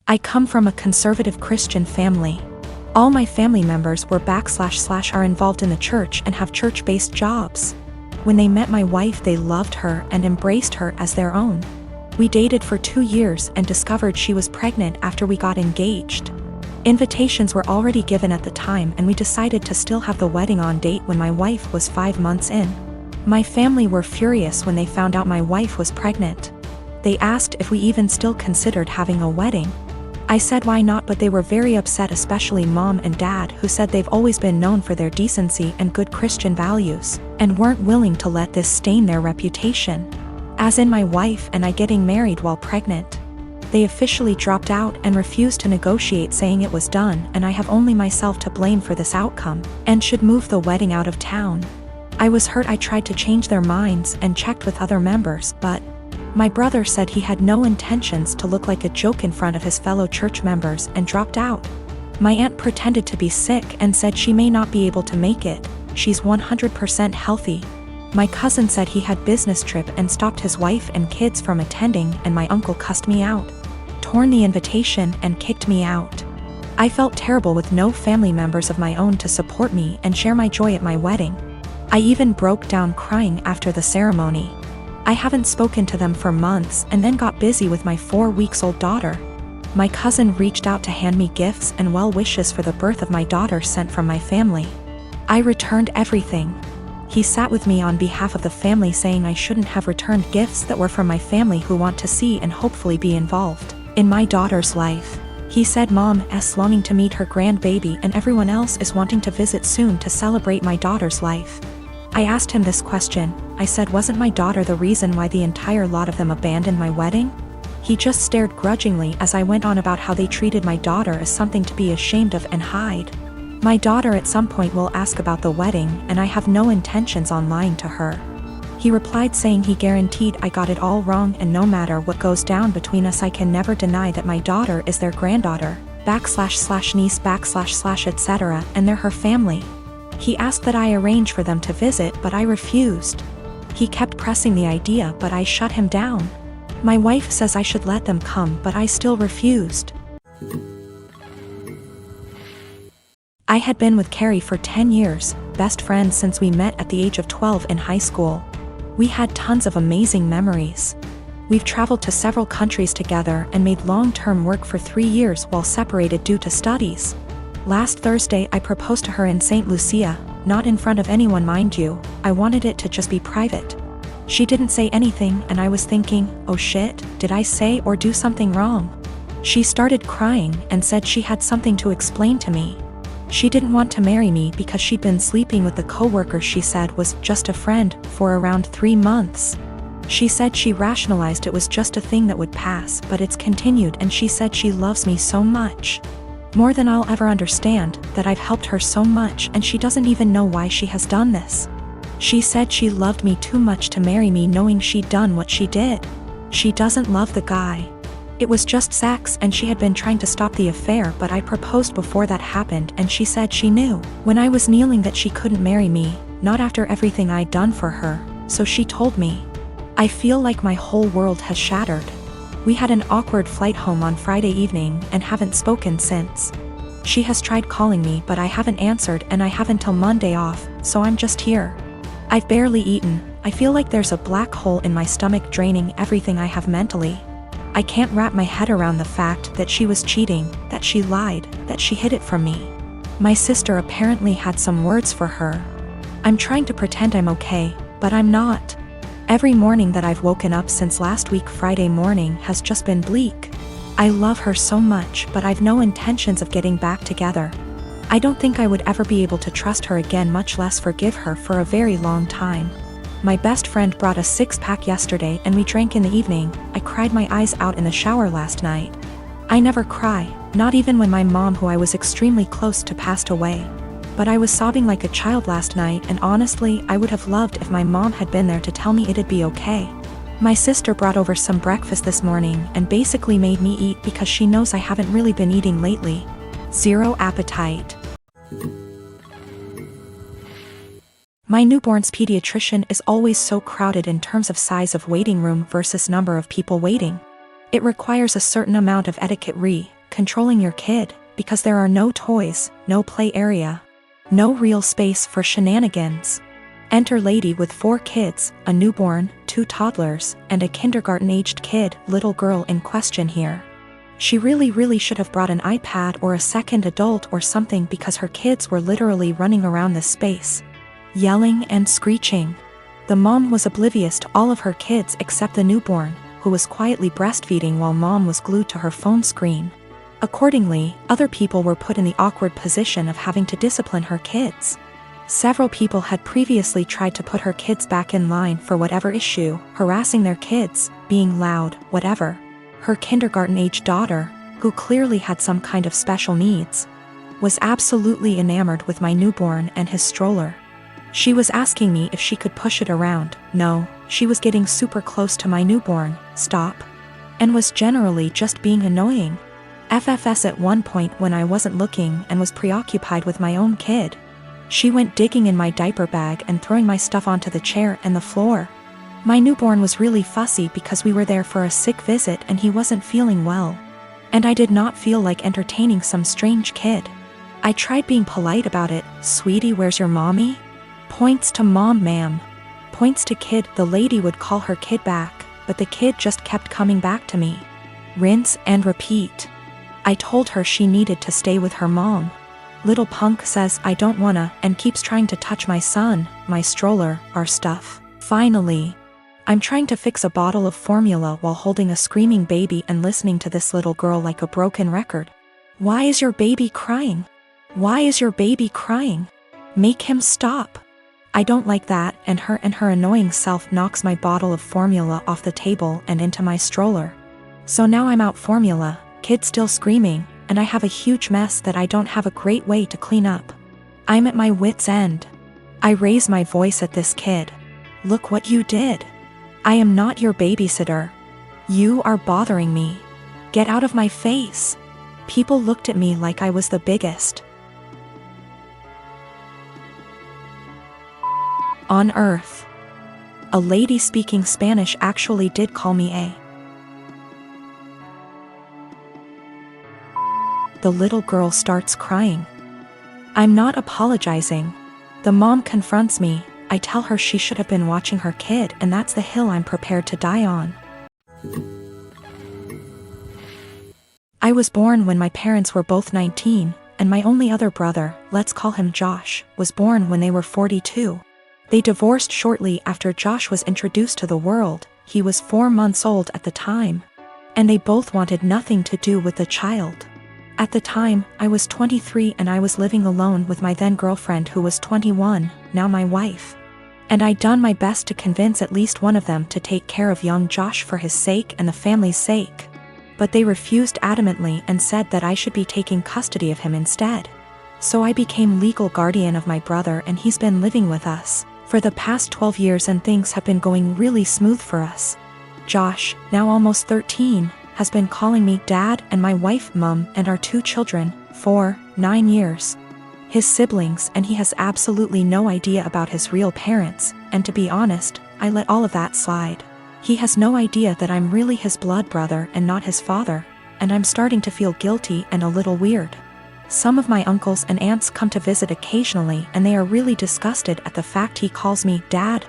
I come from a conservative Christian family. All my family members were / are involved in the church and have church-based jobs. When they met my wife, they loved her and embraced her as their own. We dated for 2 years and discovered she was pregnant after we got engaged. Invitations were already given at the time, and we decided to still have the wedding on date when my wife was 5 months in. My family were furious when they found out my wife was pregnant. They asked if we even still considered having a wedding. I said why not, but they were very upset, especially mom and dad, who said they've always been known for their decency and good Christian values, and weren't willing to let this stain their reputation. As in my wife and I getting married while pregnant. They officially dropped out and refused to negotiate, saying it was done and I have only myself to blame for this outcome, and should move the wedding out of town. I was hurt. I tried to change their minds and checked with other members, but my brother said he had no intentions to look like a joke in front of his fellow church members and dropped out. My aunt pretended to be sick and said she may not be able to make it. She's 100% healthy. My cousin said he had business trip and stopped his wife and kids from attending, and my uncle cussed me out, torn the invitation, and kicked me out. I felt terrible with no family members of my own to support me and share my joy at my wedding. I even broke down crying after the ceremony. I haven't spoken to them for months and then got busy with my 4-week-old daughter. My cousin reached out to hand me gifts and well wishes for the birth of my daughter sent from my family. I returned everything. He sat with me on behalf of the family, saying I shouldn't have returned gifts that were from my family who want to see and hopefully be involved in my daughter's life. He said Mom's longing to meet her grandbaby and everyone else is wanting to visit soon to celebrate my daughter's life. I asked him this question. I said, wasn't my daughter the reason why the entire lot of them abandoned my wedding? He just stared grudgingly as I went on about how they treated my daughter as something to be ashamed of and hide. My daughter at some point will ask about the wedding, and I have no intentions on lying to her. He replied saying he guaranteed I got it all wrong, and no matter what goes down between us, I can never deny that my daughter is their granddaughter, / niece / etc., and they're her family. He asked that I arrange for them to visit, but I refused. He kept pressing the idea, but I shut him down. My wife says I should let them come, but I still refused. I had been with Carrie for 10 years, best friends since we met at the age of 12 in high school. We had tons of amazing memories. We've traveled to several countries together and made long-term work for 3 years while separated due to studies. Last Thursday I proposed to her in St. Lucia, not in front of anyone, mind you. I wanted it to just be private. She didn't say anything, and I was thinking, oh shit, did I say or do something wrong? She started crying and said she had something to explain to me. She didn't want to marry me because she'd been sleeping with the coworker she said was just a friend for around 3 months. She said she rationalized it was just a thing that would pass, but it's continued, and she said she loves me so much. More than I'll ever understand, that I've helped her so much, and she doesn't even know why she has done this. She said she loved me too much to marry me knowing she'd done what she did. She doesn't love the guy. It was just sex, and she had been trying to stop the affair, but I proposed before that happened, and she said she knew when I was kneeling that she couldn't marry me, not after everything I'd done for her, so she told me. I feel like my whole world has shattered. We had an awkward flight home on Friday evening and haven't spoken since. She has tried calling me, but I haven't answered, and I have until Monday off, so I'm just here. I've barely eaten. I feel like there's a black hole in my stomach draining everything I have mentally. I can't wrap my head around the fact that she was cheating, that she lied, that she hid it from me. My sister apparently had some words for her. I'm trying to pretend I'm okay, but I'm not. Every morning that I've woken up since last week Friday morning has just been bleak. I love her so much, but I've no intentions of getting back together. I don't think I would ever be able to trust her again, much less forgive her, for a very long time. My best friend brought a 6-pack yesterday and we drank in the evening. I cried my eyes out in the shower last night. I never cry, not even when my mom, who I was extremely close to, passed away. But I was sobbing like a child last night, and honestly, I would have loved if my mom had been there to tell me it'd be okay. My sister brought over some breakfast this morning and basically made me eat because she knows I haven't really been eating lately. Zero appetite. My newborn's pediatrician is always so crowded in terms of size of waiting room versus number of people waiting. It requires a certain amount of etiquette controlling your kid, because there are no toys, no play area, no real space for shenanigans. Enter lady with 4 kids, a newborn, 2 toddlers, and a kindergarten-aged kid, little girl in question here. She really should have brought an iPad or a second adult or something, because her kids were literally running around this space, yelling and screeching. The mom was oblivious to all of her kids except the newborn, who was quietly breastfeeding while mom was glued to her phone screen. Accordingly, other people were put in the awkward position of having to discipline her kids. Several people had previously tried to put her kids back in line for whatever issue, harassing their kids, being loud, whatever. Her kindergarten-age daughter, who clearly had some kind of special needs, was absolutely enamored with my newborn and his stroller. She was asking me if she could push it around. No, she was getting super close to my newborn, stop, and was generally just being annoying. FFS at one point when I wasn't looking and was preoccupied with my own kid. She went digging in my diaper bag and throwing my stuff onto the chair and the floor. My newborn was really fussy because we were there for a sick visit and he wasn't feeling well. And I did not feel like entertaining some strange kid. I tried being polite about it. Sweetie, where's your mommy? Points to mom, ma'am. Points to kid. The lady would call her kid back, but the kid just kept coming back to me. Rinse and repeat. I told her she needed to stay with her mom. Little punk says I don't wanna and keeps trying to touch my son, my stroller, our stuff. Finally, I'm trying to fix a bottle of formula while holding a screaming baby and listening to this little girl like a broken record. Why is your baby crying? Why is your baby crying? Make him stop. I don't like that, and her annoying self knocks my bottle of formula off the table and into my stroller. So now I'm out formula, kid still screaming, and I have a huge mess that I don't have a great way to clean up. I'm at my wit's end. I raise my voice at this kid. Look what you did. I am not your babysitter. You are bothering me. Get out of my face. People looked at me like I was the biggest on earth. A lady speaking Spanish actually did call me a. The little girl starts crying. I'm not apologizing. The mom confronts me. I tell her she should have been watching her kid, and that's the hill I'm prepared to die on. I was born when my parents were both 19, and my only other brother, let's call him Josh, was born when they were 42. They divorced shortly after Josh was introduced to the world. He was 4 months old at the time, and they both wanted nothing to do with the child. At the time, I was 23 and I was living alone with my then girlfriend who was 21, now my wife. And I'd done my best to convince at least one of them to take care of young Josh for his sake and the family's sake. But they refused adamantly and said that I should be taking custody of him instead. So I became legal guardian of my brother, and he's been living with us for the past 12 years, and things have been going really smooth for us. Josh, now almost 13, has been calling me dad and my wife mom and our 2 children for 9 years. His siblings, and he has absolutely no idea about his real parents, and to be honest, I let all of that slide. He has no idea that I'm really his blood brother and not his father, and I'm starting to feel guilty and a little weird. Some of my uncles and aunts come to visit occasionally, and they are really disgusted at the fact he calls me dad,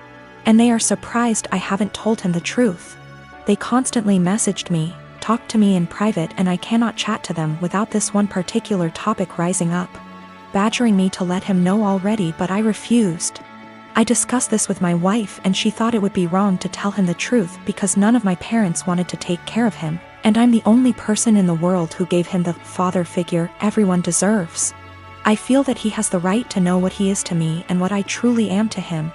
and they are surprised I haven't told him the truth. They constantly messaged me, talked to me in private, and I cannot chat to them without this one particular topic rising up, badgering me to let him know already, but I refused. I discussed this with my wife, and she thought it would be wrong to tell him the truth because none of my parents wanted to take care of him, and I'm the only person in the world who gave him the father figure everyone deserves. I feel that he has the right to know what he is to me and what I truly am to him.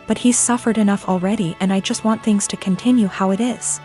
But he's suffered enough already, and I just want things to continue how it is.